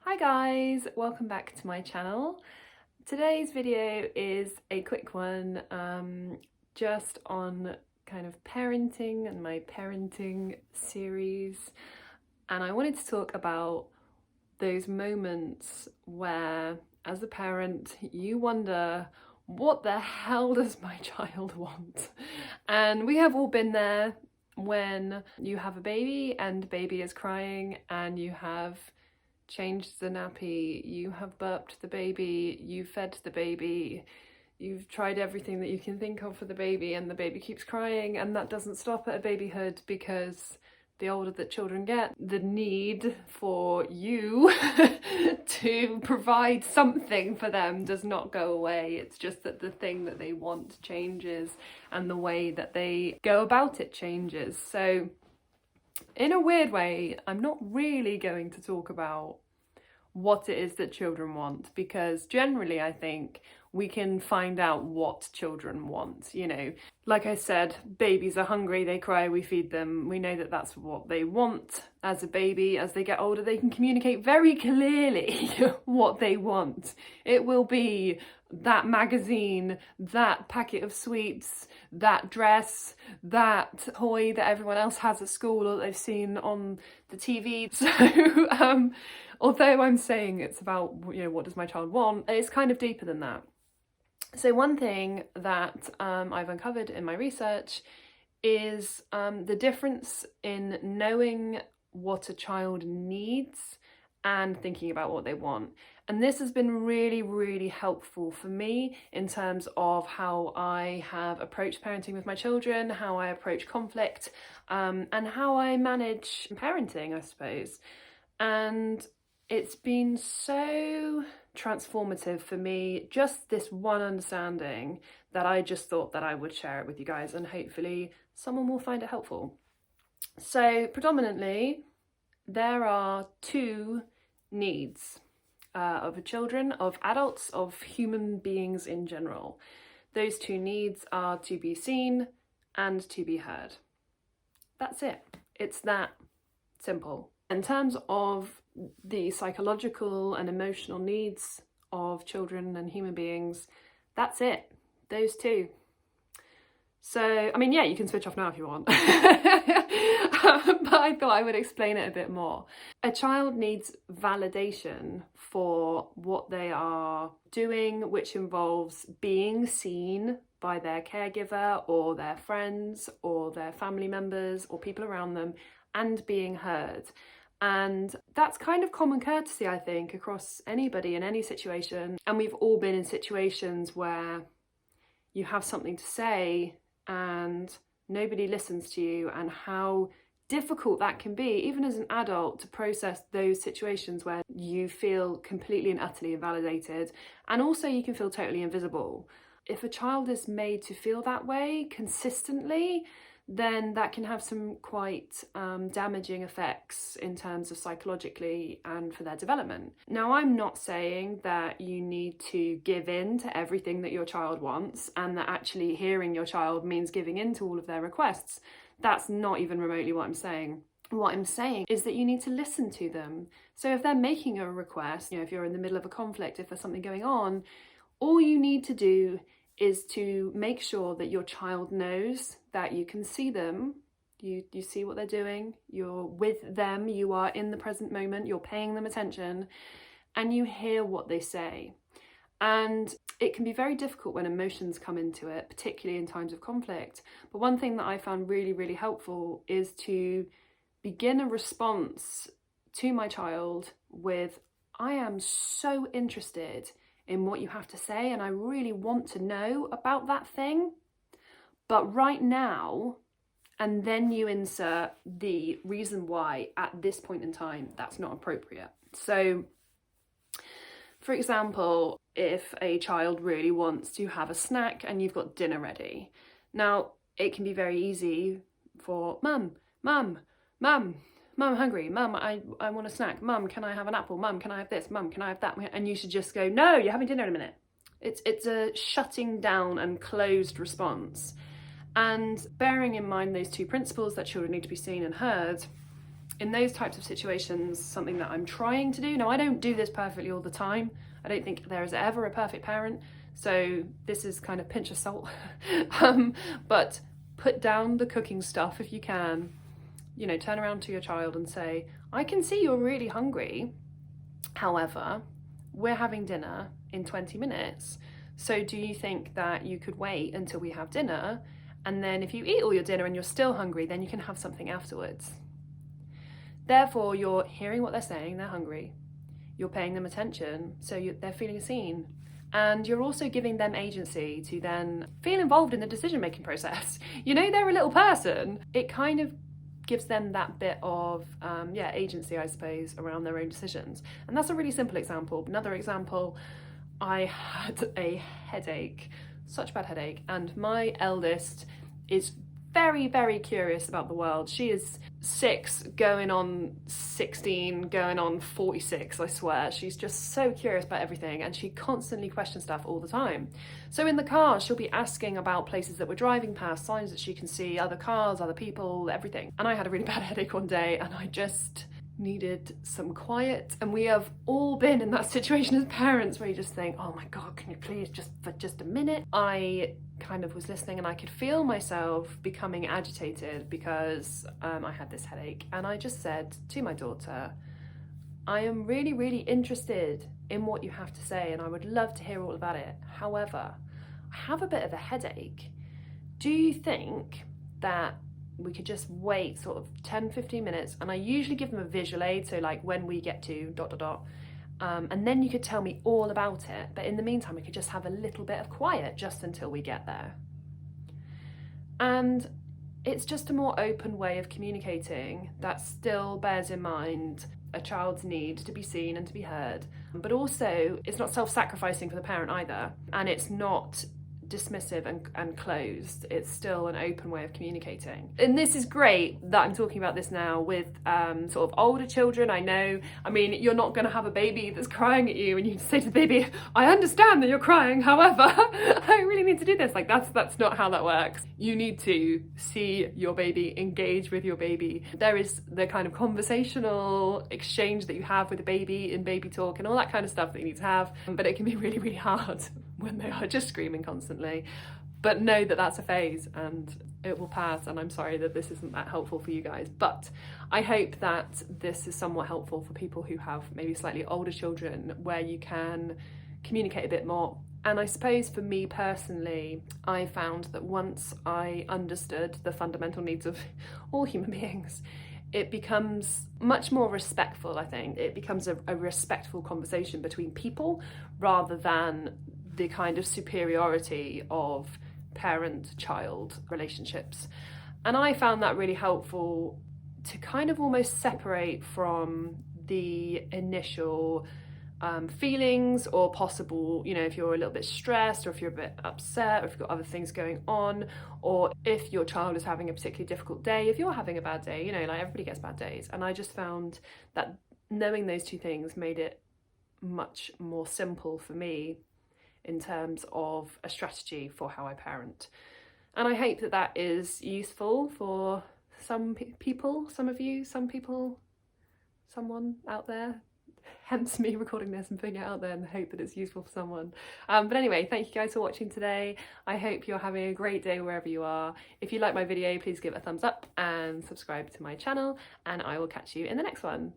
Hi guys, welcome back to my channel. Today's video is a quick one, just on kind of parenting and my parenting series. And I wanted to talk about those moments where, as a parent, you wonder, what the hell does my child want? And we have all been there when you have a baby and the baby is crying and you have changed the nappy, you have burped the baby, you fed the baby, you've tried everything that you can think of for the baby, and the baby keeps crying, and that doesn't stop at a babyhood, because the older that children get, the need for you to provide something for them does not go away. It's just that the thing that they want changes and the way that they go about it changes. So in a weird way, I'm not really going to talk about what it is that children want, because generally I think we can find out what children want. You know, like I said, babies are hungry, they cry, we feed them. We know that that's what they want as a baby. As they get older, they can communicate very clearly what they want. It will be that magazine, that packet of sweets, that dress, that toy that everyone else has at school or they've seen on the TV. So although I'm saying it's about, you know, what does my child want, it's kind of deeper than that. So one thing that I've uncovered in my research is the difference in knowing what a child needs and thinking about what they want. And this has been really, really helpful for me in terms of how I have approached parenting with my children, how I approach conflict, and how I manage parenting, I suppose. And it's been so transformative for me, just this one understanding, that I just thought that I would share it with you guys, and hopefully someone will find it helpful. So predominantly, there are two needs of children, of adults, of human beings in general. Those two needs are to be seen and to be heard. That's it. It's that simple. In terms of the psychological and emotional needs of children and human beings, that's it. Those two. So, I mean, yeah, you can switch off now if you want. But I thought I would explain it a bit more. A child needs validation for what they are doing, which involves being seen by their caregiver or their friends or their family members or people around them, and being heard. And that's kind of common courtesy, I think, across anybody in any situation. And we've all been in situations where you have something to say and nobody listens to you, and how difficult that can be, even as an adult, to process those situations where you feel completely and utterly invalidated, and also you can feel totally invisible. If a child is made to feel that way consistently, then that can have some quite damaging effects in terms of psychologically and for their development. Now, I'm not saying that you need to give in to everything that your child wants, and that actually hearing your child means giving in to all of their requests. That's not even remotely what I'm saying. What I'm saying is that you need to listen to them. So if they're making a request, you know, if you're in the middle of a conflict, if there's something going on, all you need to do is to make sure that your child knows that you can see them, you see what they're doing, you're with them, you are in the present moment, you're paying them attention, and you hear what they say. And it can be very difficult when emotions come into it, particularly in times of conflict. But one thing that I found really, really helpful is to begin a response to my child with, I am so interested in what you have to say, and I really want to know about that thing, but right now, and then you insert the reason why at this point in time that's not appropriate. So, for example, if a child really wants to have a snack and you've got dinner ready, now it can be very easy for mum, I'm hungry. Mum, I want a snack. Mum, can I have an apple? Mum, can I have this? Mum, can I have that? And you should just go, no, you're having dinner in a minute. It's a shutting down and closed response. And bearing in mind those two principles, that children need to be seen and heard, in those types of situations, something that I'm trying to do, now I don't do this perfectly all the time, I don't think there is ever a perfect parent, so this is kind of pinch of salt, but put down the cooking stuff if you can. You know, turn around to your child and say, I can see you're really hungry, however, we're having dinner in 20 minutes, so do you think that you could wait until we have dinner, and then if you eat all your dinner and you're still hungry, then you can have something afterwards. Therefore, you're hearing what they're saying, they're hungry. You're paying them attention, so they're feeling seen. And you're also giving them agency to then feel involved in the decision-making process. You know, they're a little person. It kind of gives them that bit of, agency, I suppose, around their own decisions. And that's a really simple example. Another example, I had a headache, such a bad headache, and my eldest is very, very curious about the world. She is 6, going on 16, going on 46, I swear. She's just so curious about everything, and she constantly questions stuff all the time. So in the car, she'll be asking about places that we're driving past, signs that she can see, other cars, other people, everything. And I had a really bad headache one day, and I just needed some quiet. And we have all been in that situation as parents where you just think, oh my God, can you please just for just a minute? I kind of was listening and I could feel myself becoming agitated because I had this headache. And I just said to my daughter, I am really, really interested in what you have to say and I would love to hear all about it. However, I have a bit of a headache. Do you think that we could just wait sort of 10-15 minutes, and I usually give them a visual aid, so like when we get to ... and then you could tell me all about it, but in the meantime we could just have a little bit of quiet just until we get there. And it's just a more open way of communicating that still bears in mind a child's need to be seen and to be heard, but also it's not self-sacrificing for the parent either, and it's not dismissive and closed. It's still an open way of communicating. And this is great that I'm talking about this now with sort of older children. I mean, you're not going to have a baby that's crying at you and you say to the baby, I understand that you're crying, however, I really need to do this. Like that's not how that works. You need to see your baby, engage with your baby. There is the kind of conversational exchange that you have with the baby in baby talk and all that kind of stuff that you need to have, but it can be really, really hard when they are just screaming constantly. But know that that's a phase and it will pass, and I'm sorry that this isn't that helpful for you guys, but I hope that this is somewhat helpful for people who have maybe slightly older children where you can communicate a bit more. And I suppose for me personally, I found that once I understood the fundamental needs of all human beings, it becomes much more respectful, I think. It becomes a respectful conversation between people rather than the kind of superiority of parent-child relationships. And I found that really helpful to kind of almost separate from the initial feelings or possible, you know, if you're a little bit stressed or if you're a bit upset or if you've got other things going on, or if your child is having a particularly difficult day, if you're having a bad day, you know, like everybody gets bad days. And I just found that knowing those two things made it much more simple for me in terms of a strategy for how I parent. And I hope that that is useful for some people, some of you, some people, someone out there. Hence me recording this and putting it out there and hope that it's useful for someone. But anyway, thank you guys for watching today. I hope you're having a great day wherever you are. If you like my video, please give it a thumbs up and subscribe to my channel, and I will catch you in the next one.